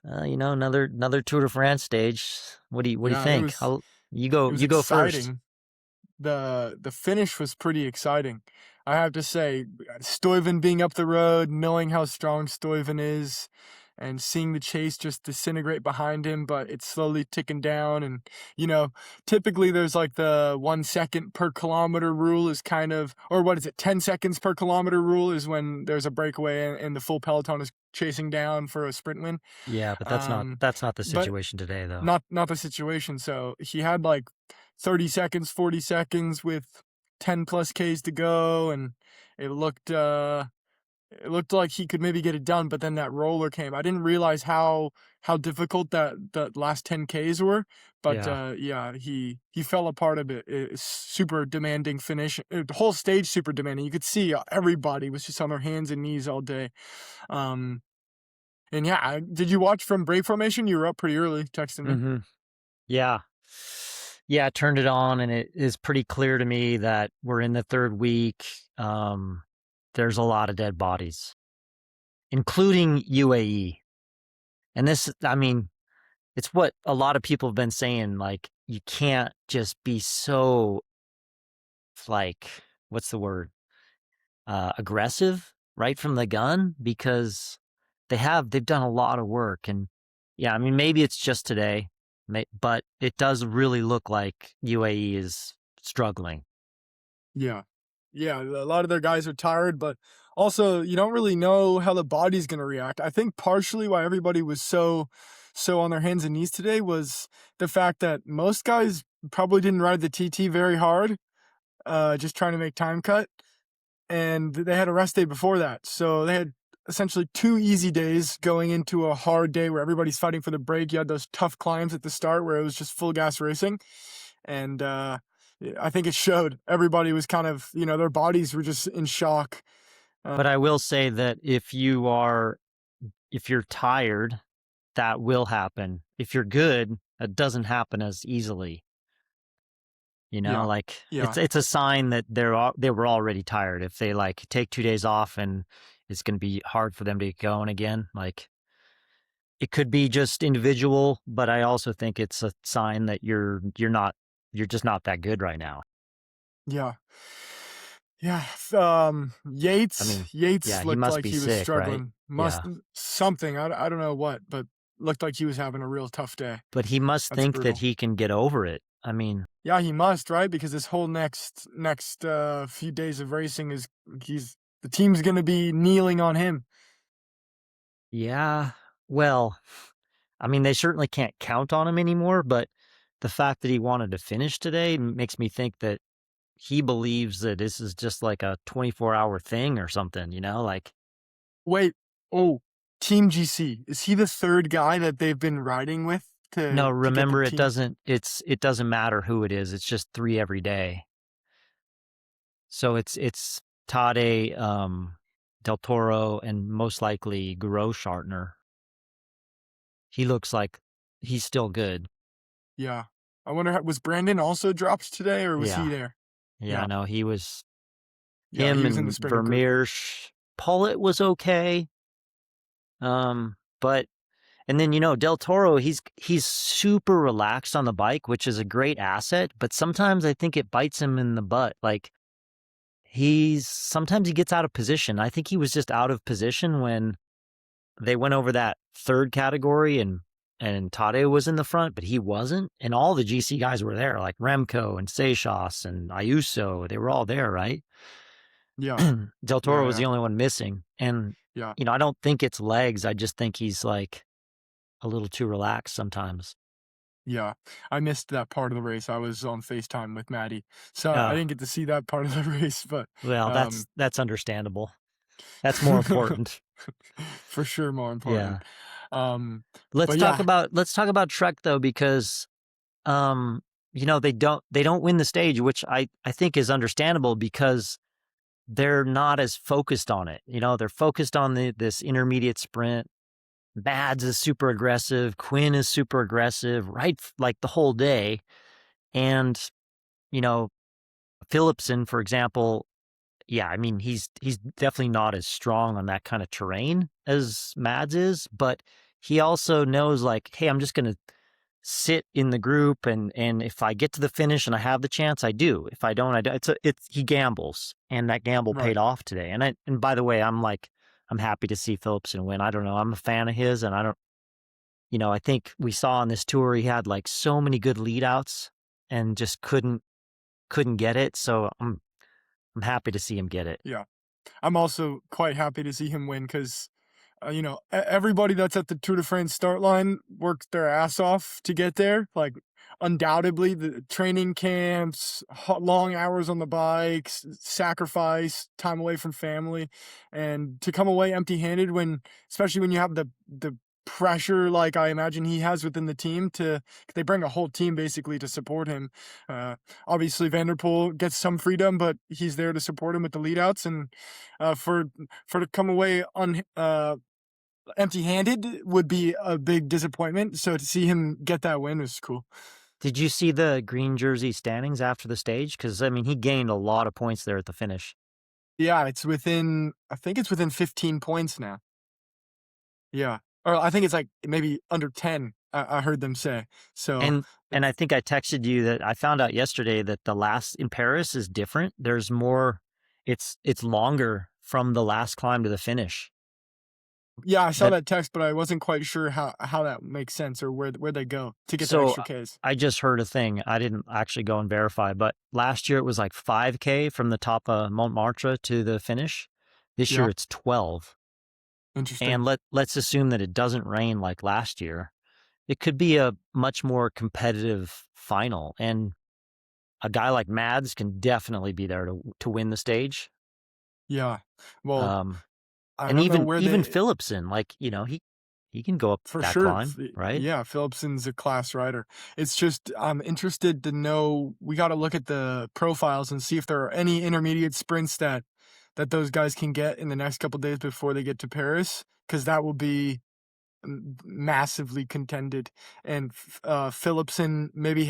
Another Tour de France stage. What do you Yeah, it think? was You it go was you go first. exciting. The finish was pretty exciting. I have to say, Stuyven being up the road, knowing how strong Stuyven is, and seeing the chase just disintegrate behind him, but it's slowly ticking down. And, you know, typically there's like the 1 second per kilometer rule is kind of, or what is it, 10 seconds per kilometer rule is when there's a breakaway and the full peloton is chasing down for a sprint win. Yeah, but that's not Um, that's not the but situation today, though. not the situation. So he had like 30 seconds, 40 seconds with 10 plus Ks to go, and it looked uh it looked like he could maybe get it done, but then that roller came. I didn't realize how difficult that last 10 Ks were, but Yeah. yeah, he fell apart a bit. It's super demanding finish. The whole stage super demanding. You could see everybody was just on their hands and knees all day. Um and yeah, did you watch from break formation? You were up pretty early texting me. Mm-hmm. Yeah. Yeah, I turned it on and it is pretty clear to me that we're in the third week. There's a lot of dead bodies, including UAE. And this, I mean, it's what a lot of people have been saying. Like, you can't just be so, like, what's the word? Aggressive right from the gun, because they've done a lot of work. And yeah, I mean, maybe it's just today, but it does really look like UAE is struggling. Yeah. Yeah, a lot of their guys are tired, but also you don't really know how the body's gonna react. I think partially why everybody was so on their hands and knees today was the fact that most guys probably didn't ride the TT very hard, just trying to make time cut, and they had a rest day before that. So they had essentially 2 easy days going into a hard day where everybody's fighting for the break. You had those tough climbs at the start where it was just full gas racing, and I think it showed. Everybody was kind of, their bodies were just in shock. But I will say that if you're tired, that will happen. If you're good, it doesn't happen as easily. Yeah, Like, yeah, it's a sign that they were already tired. If they like take 2 days off and it's going to be hard for them to get going again, like, it could be just individual, but I also think it's a sign that you're just not that good right now. yeah, yeah. I mean, yeah, Yates he looked must like be he was sick, right? struggling. Must Yeah. something. I don't know what, but looked like he was having a real tough day. But he must That's think that brutal. he can get over it. I mean, Yeah, he must, right? Because this whole next few days of racing is he's the team's gonna be kneeling on him. yeah. Well, I mean, they certainly can't count on him anymore, but the fact that he wanted to finish today makes me think that he believes that this is just like a 24-hour thing or something, like, Wait, oh, Team GC. Is he the third guy that they've been riding with no, to get the remember, team? it doesn't matter who it is. It's just 3 every day. So it's Tade, Del Toro, and most likely Grosschartner. He looks like he's still good. Yeah. I wonder, was Brandon also dropped today, or was he Yeah. there? Yeah, Yeah. no, Yeah, him he was in the and sprinter group. Vermeersch. Paulette was okay. But and then, Del Toro, he's super relaxed on the bike, which is a great asset, but sometimes I think it bites him in the butt. Like, sometimes he gets out of position. I think he was just out of position when they went over that third category, and Tade was in the front, but he wasn't. And all the GC guys were there, like Remco and Seychelles and Ayuso. They were all there, right? Yeah. Del Yeah, Toro was yeah. the only one missing. And, Yeah. I don't think it's legs. I just think he's like a little too relaxed sometimes. Yeah. I missed that part of the race. I was on FaceTime with Maddie, so I Oh, didn't get to see that part of the race, but, well, um that's understandable. That's more important. for sure more Yeah. important. But yeah. Let's talk about Trek, though, because um they don't win the stage, which I think is understandable, because they're not as focused on it. They're focused on this intermediate sprint. Mads is super aggressive, Quinn is super aggressive, right? Like, the whole day. And, you know, Philipsen, for example, yeah, I mean, he's definitely not as strong on that kind of terrain as Mads is, but he also knows like, hey, I'm just gonna sit in the group and if I get to the finish and I have the chance, I do. If I don't, I don't. It's he gambles, and that gamble paid Right. off today. And by the way, I'm happy to see Philipsen win. I don't know, I'm a fan of his, and I don't, I think we saw on this tour he had like so many good lead outs and just couldn't get it. So I'm happy to see him get it. Yeah. I'm also quite happy to see him win because, everybody that's at the Tour de France start line worked their ass off to get there. Like, undoubtedly, the training camps, long hours on the bikes, sacrifice, time away from family, and to come away empty-handed especially when you have the pressure like I imagine he has within the team they bring a whole team basically to support him. Uh, Obviously, Vanderpool gets some freedom, but he's there to support him with the leadouts, and for to come away empty-handed would be a big disappointment. So to see him get that win was cool. Did you see the green jersey standings after the stage? Because I mean, he gained a lot of points there at the finish. Yeah, I think it's within 15 points now. Yeah. Or I think it's like maybe under 10, I heard them say. So, And and I think I texted you that I found out yesterday that the last in Paris is different. There's more. It's longer from the last climb to the finish. yeah, I saw That that text, but I wasn't quite sure how that makes sense or where they go to get the so extra Ks. I just heard a thing. I didn't actually go and verify, but last year it was like 5K from the top of Montmartre to the finish. This year Yeah, it's 12. interesting. And let's assume that it doesn't rain like last year. It could be a much more competitive final, and a guy like Mads can definitely be there to win the stage. Yeah. Well, Um, I and don't know even Philipsen, like, he can go up for that sure. climb, right? Yeah, Philipson's a class rider. It's just I'm interested to know. We got to look at the profiles and see if there are any intermediate sprints that those guys can get in the next couple days before they get to Paris, because that will be massively contended. And Philipsen maybe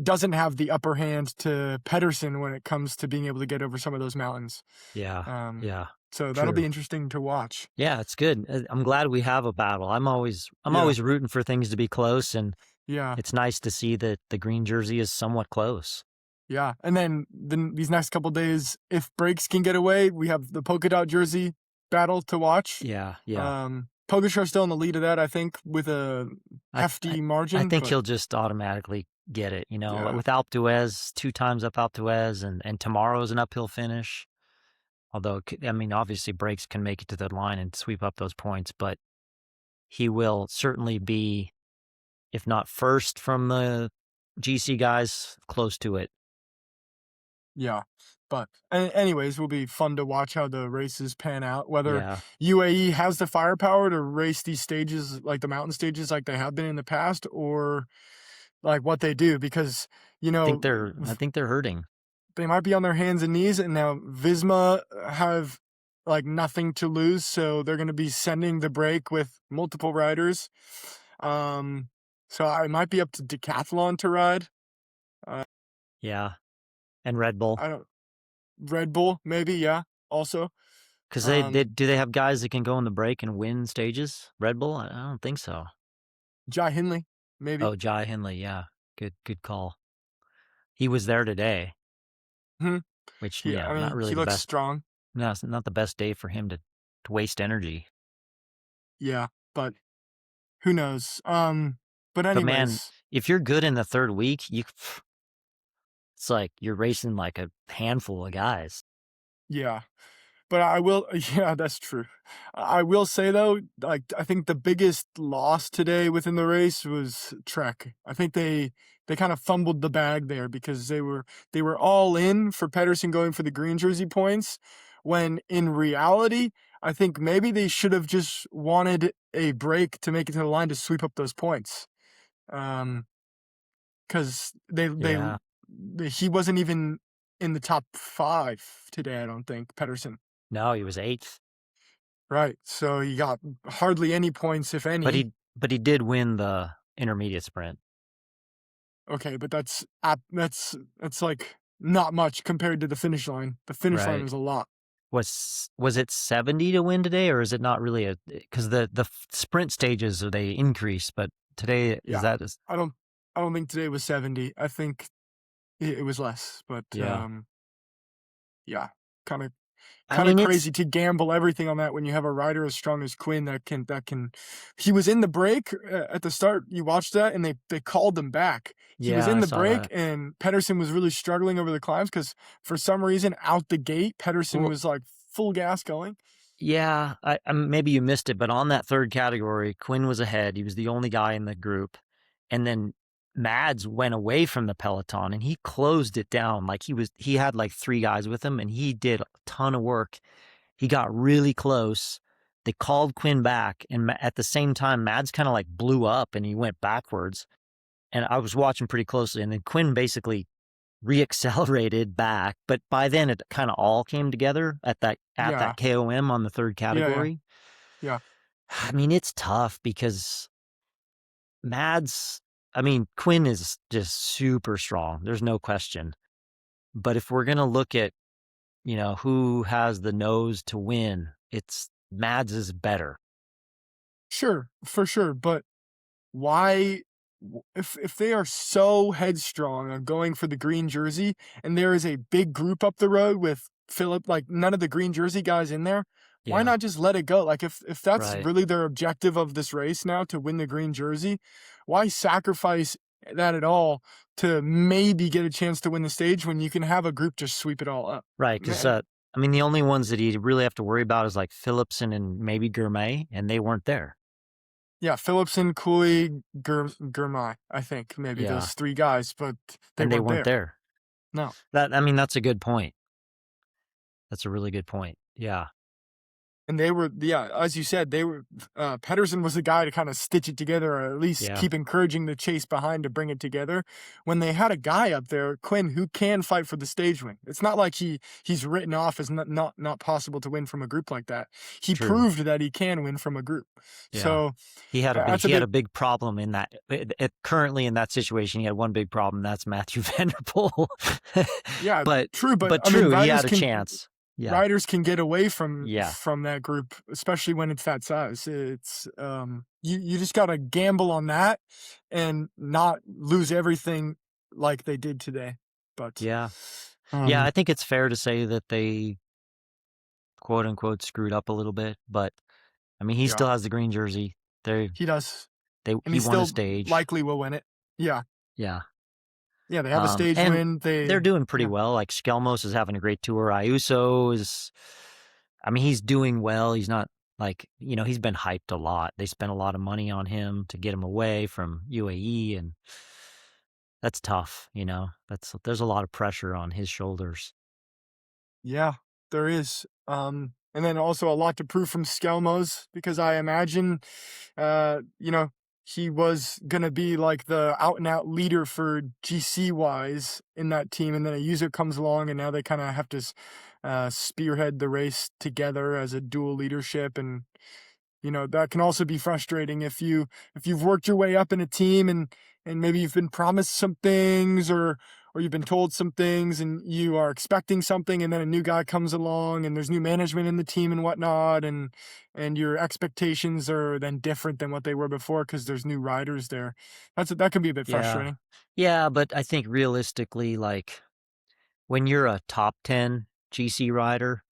doesn't have the upper hand to Pedersen when it comes to being able to get over some of those mountains. Yeah, Um, yeah, so that'll be true. interesting to watch. Yeah, it's good. I'm glad we have a battle. I'm Yeah, always rooting for things to be close, and yeah. it's nice to see that the green jersey is somewhat close. Yeah, and then these next couple days, if breaks can get away, we have the polka dot jersey battle to watch. Yeah, yeah. Pogacar's still in the lead of that, I think, with a I I hefty I margin, think but he'll just automatically get it, yeah, with Alpe d'Huez, 2 times up Alpe d'Huez, and tomorrow's an uphill finish. Although, I mean, obviously, breaks can make it to the line and sweep up those points, but he will certainly be, if not first from the GC guys, close to it. yeah. But anyways, will be fun to watch how the races pan out. Whether Yeah. UAE has the firepower to race these stages like the mountain stages like they have been in the past, or like what they do, because you know I think they're hurting. they might be on their hands and knees, and now Visma have like nothing to lose, so they're going to be sending the break with multiple riders. Um, so I might be up to Decathlon to ride. Uh, Yeah, and Red Bull. I don't Red Bull maybe, yeah. Also, 'Cause they um, do they have guys that can go in the break and win stages? Red Bull? I don't think so. Jai Hindley maybe. Oh, Jai Hindley, yeah. Good call. He was there today, Hmm. which, I not mean, really he the looks best. strong. No, it's not the best day for him to waste energy. Yeah, but who knows? But But man, anyways, if you're good in the 3rd week, it's like you're racing like a handful of guys. yeah. But I will yeah, that's true. I will say though, like I think the biggest loss today within the race was Trek. I think they kind of fumbled the bag there because they were all in for Pedersen going for the green jersey points, when in reality, I think maybe they should have just wanted a break to make it to the line to sweep up those points. Um, because Yeah. he wasn't even in the top 5 today, I don't think, Pedersen. No, he was 8th. Right, so he got hardly any points, if But any. he did win the intermediate sprint. Okay, but that's like not much compared to the finish line. The finish line Right. was a lot. Was it 70 to win today, or is it not really a, because the sprint stages they increase, but today is Yeah. that I don't I don't think today was 70. I think it was less, but yeah. yeah, kind of I kind of mean, it's crazy to gamble everything on that when you have a rider as strong as Quinn that can he was in the break at the start. You watched that and they called him back. He was yeah, in I the saw break that. and Pedersen was really struggling over the climbs cuz for some reason out the gate Pedersen Well, was like full gas going. yeah, maybe you missed it, but on that third category, Quinn was ahead. He was the only guy in the group. And then Mads went away from the peloton and he closed it down. Like he had like 3 guys with him and he did a ton of work. He got really close. They called Quinn back, and at the same time, Mads kind of like blew up and he went backwards. And I was watching pretty closely, and then Quinn basically reaccelerated back. But by then, it kind of all came together at Yeah. that KOM on the third Yeah, yeah. category. Yeah. I mean, it's tough because Mads. I mean, Quinn is just super strong. There's no question. But if we're gonna look at who has the nose to win, it's Mads is better. Sure, for sure, but why if they are so headstrong on going for the green jersey and there is a big group up the road with Philip, like none of the green jersey guys in there, why Yeah, not just let it go? Like if that's right. really their objective of this race now to win the green jersey, why sacrifice that at all to maybe get a chance to win the stage when you can have a group just sweep it all up? Right, because Man, I mean, the only ones that you really have to worry about is like Philipsen and maybe Gourmet, and they weren't there. yeah, Phillipson, Cooley, Gurmai, I think maybe Yeah, those three guys, but they and they weren't weren't there. there. No. I mean, that's a good point. That's a really good point. Yeah, And they were, yeah, as you said, they were, Pedersen was the guy to kind of stitch it together or at least yeah, keep encouraging the chase behind to bring it together. When they had a guy up there, Quinn, who can fight for the stage win. It's not like he's written off as not possible to win from a group like that. He true. proved that he can win from a group. Yeah, So that's a he had a big, big problem in that. Currently in that situation, he had one big problem. That's Matthew Vanderpool. yeah, but true. But but I mean, true, he had a chance. Yeah, riders can get away from yeah, that group, especially when it's that size. It's you just gotta gamble on that and not lose everything like they did today. But yeah, yeah. I um think it's fair to say that they quote unquote screwed up a little bit, but I mean, he yeah, still has the green jersey. They he does. And he he won a still stage. likely will win it. Yeah. Yeah. Yeah, they have a stage And win. they're doing pretty Yeah. well. Like Skelmos is having a great tour. Ayuso is, I mean, he's doing well. He's not like, he's been hyped a lot. They spent a lot of money on him to get him away from UAE, and that's tough. There's a lot of pressure on his shoulders. Yeah, there is. And then also a lot to prove from Skelmos because I imagine, he was gonna be like the out and out leader for GC wise in that team, and then a user comes along, and now they kind of have to spearhead the race together as a dual leadership, and that can also be frustrating if you've worked your way up in a team and maybe you've been promised some things or you've been told some things and you are expecting something and then a new guy comes along and there's new management in the team and whatnot and your expectations are then different than what they were before because there's new riders there. That can be a bit Yeah. frustrating. Yeah, but I think realistically, like when you're a top 10 GC rider,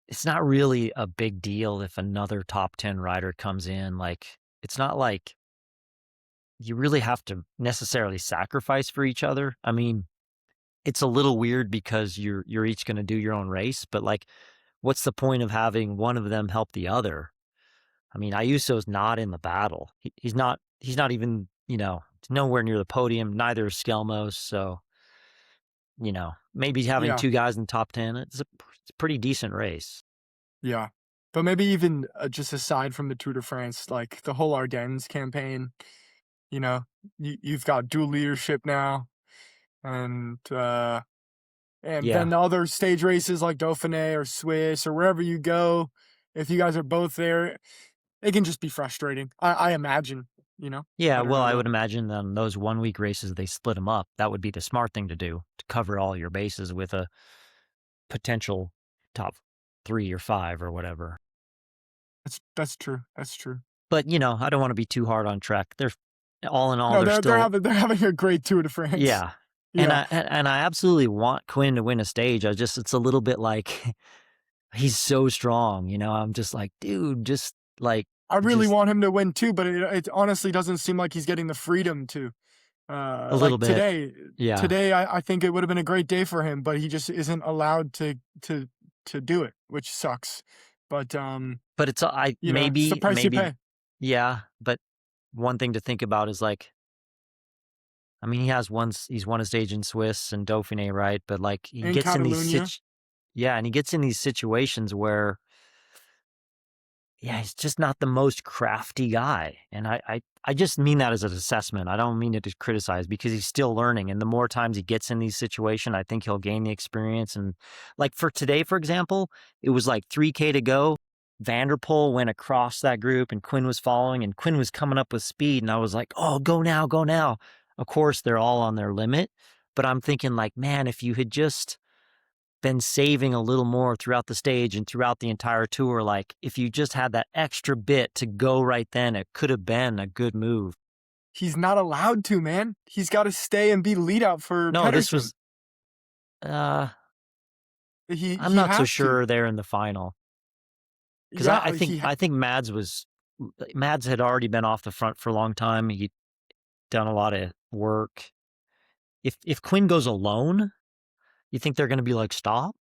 it's not really a big deal if another top 10 rider comes in. Like, it's not like you really have to necessarily sacrifice for each other. I mean, it's a little weird because you're each going to do your own race, but like, what's the point of having one of them help the other? I mean, Ayuso's not in the battle. He's not even, nowhere near the podium. Neither is Skelmos. So, maybe having Yeah. 2 guys in the top 10, it's a pretty decent race. Yeah. But maybe even just aside from the Tour de France, like the whole Ardennes campaign, you know, you've got dual leadership now, and Yeah. then the other stage races like Dauphiné or Swiss or wherever you go, if you guys are both there, it can just be frustrating. I imagine. Yeah, Better well, know I that. would imagine on those 1-week races, they split them up. That would be the smart thing to do, to cover all your bases with a potential top 3 or 5 or whatever. That's true. That's true. But, I don't wanna be too hard on Trek. They're all in all, No, they're still they're having a great Tour de France. yeah. And Yeah. I absolutely want Quinn to win a stage. It's a little bit like he's so strong, I'm just like, "Dude, just, like, I really just want him to win too, but it honestly doesn't seem like he's getting the freedom to. a little Like bit." Yeah. today I think it would have been a great day for him, but he just isn't allowed to do it, which sucks. But But it's I it's the price you maybe pay. yeah, but one thing to think about is, like, I mean, he's won a stage in Swiss and Dauphiné, right? But, like, he In gets in these Catalunya. yeah, and he gets in these situations where, yeah, he's just not the most crafty guy, and I just mean that as an assessment. I don't mean it to criticize because he's still learning, and the more times he gets in these situations, I think he'll gain the experience, and, like, for today, for example, it was, like, 3K to go. Vanderpool went across that group, and Quinn was following, and Quinn was coming up with speed, and I was like, "Oh, go now, go now." Of course, they're all on their limit, but I'm thinking like, "Man, if you had just been saving a little more throughout the stage and throughout the entire tour, like, if you just had that extra bit to go right then, it could have been a good move." He's not allowed to, man. He's got to stay and be lead out for No, this Pedersen. was uh, I'm He not so has to. sure there in the final, 'cause Yeah, he I think Mads had already been off the front for a long time. He'd done a lot of work. If Quinn goes alone, you think they're gonna be like, "Stop?"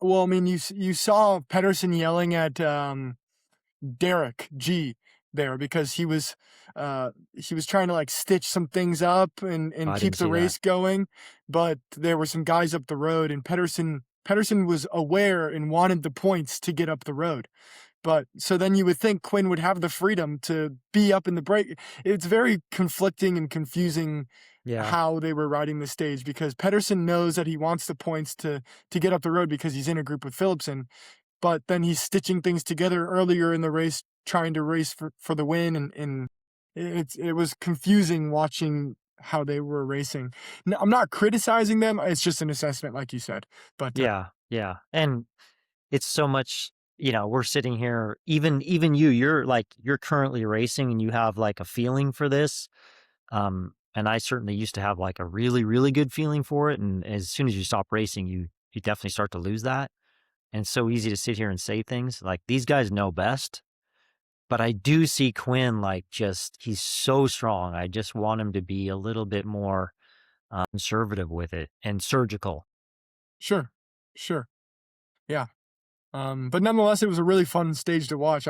well, I mean, you saw Pedersen yelling at Derek G there because he was trying to like stitch some things up Oh, and I keep didn't the see that. race going, but there were some guys up the road and Pedersen was aware and wanted the points to get up the road. But so then you would think Quinn would have the freedom to be up in the break. It's very conflicting and confusing Yeah. how they were riding the stage because Pedersen knows that he wants the points to get up the road because he's in a group with Philipsen, but then he's stitching things together earlier in the race, trying to race for the win, and it was confusing watching how they were racing. I'm not criticizing them; it's just an assessment, like you said. But Yeah, yeah, and it's so much we're sitting here, even you're like, you're currently racing and you have, like, a feeling for this, and I certainly used to have, like, a really, really good feeling for it, and as soon as you stop racing, you definitely start to lose that, and it's so easy to sit here and say things, like, these guys know best, but I do see Quinn, like, just he's so strong, I just want him to be a little bit more, conservative with it and surgical. sure, sure, yeah. But nonetheless, it was a really fun stage to watch.